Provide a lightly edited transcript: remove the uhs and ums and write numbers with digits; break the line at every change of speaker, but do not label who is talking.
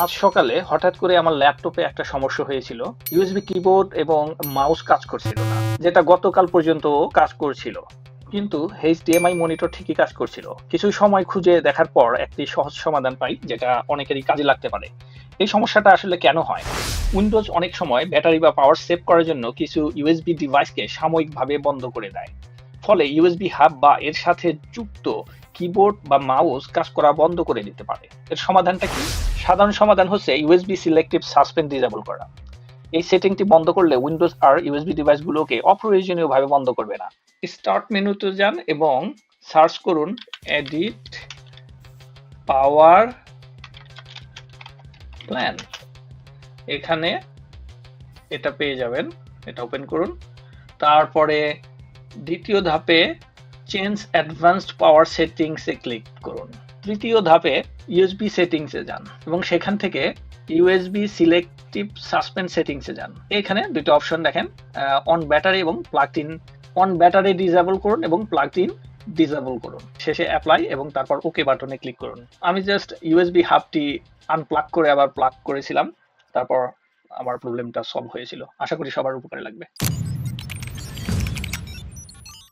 আজ সকালে হঠাৎ করে আমার ল্যাপটপে একটা সমস্যা হয়েছিল। ইউএসবি কিবোর্ড এবং মাউস কাজ করছিল না, যেটা গতকাল পর্যন্ত কাজ করছিল। কিন্তু এইচডিএমআই মনিটর ঠিকই কাজ করছিল। কিছু সময় খুঁজে দেখার পর একটি সহজ সমাধান পাই, যেটা অনেকেরই কাজে লাগতে পারে। এই সমস্যাটা আসলে কেন হয়? উইন্ডোজ অনেক সময় ব্যাটারি বা পাওয়ার সেভ করার জন্য কিছু ইউএসবি ডিভাইসকে সাময়িকভাবে বন্ধ করে দেয়। ফলে ইউএসবি হাব বা এর সাথে যুক্ত কিবোর্ড বা মাউস কাজ করা বন্ধ করে দিতে পারে। এর সমাধানটা কি? সাধারণ সমাধান হচ্ছে ইউএসবি সিলেক্টিভ সাসপেন্ড ডিসেবল করা। এই সেটিংটি বন্ধ করলে উইন্ডোজ আর ইউএসবি ডিভাইসগুলোকে অপ্রয়োজনীয়ভাবে বন্ধ করবে না। স্টার্ট মেনুতে যান এবং সার্চ করুন এডিট পাওয়ার প্ল্যান। এখানে এটা পেয়ে যাবেন, এটা ওপেন করুন। তারপরে দ্বিতীয় ধাপে চেঞ্জ অ্যাডভান্সড পাওয়ার সেটিংসে ক্লিক করুন। তৃতীয় ধাপে ইউএসবি সেটিংসে যান এবং সেখান থেকে ইউএসবি সিলেক্টিভ সাসপেন্ড সেটিংসে যান। এখানে দুটো অপশন দেখেন, অন ব্যাটারি এবং plugged in. On battery disable করুন এবং প্লাগড ইন ডিসেবল করুন। শেষে অ্যাপ্লাই এবং তারপর ওকে বাটনে ক্লিক করুন। আমি জাস্ট ইউএসবি হাবটি আনপ্লাগ করে আবার প্লাগ করেছিলাম, তারপর আমার প্রবলেমটা সলভ হয়েছিল। আশা করি সবার উপকারে লাগবে।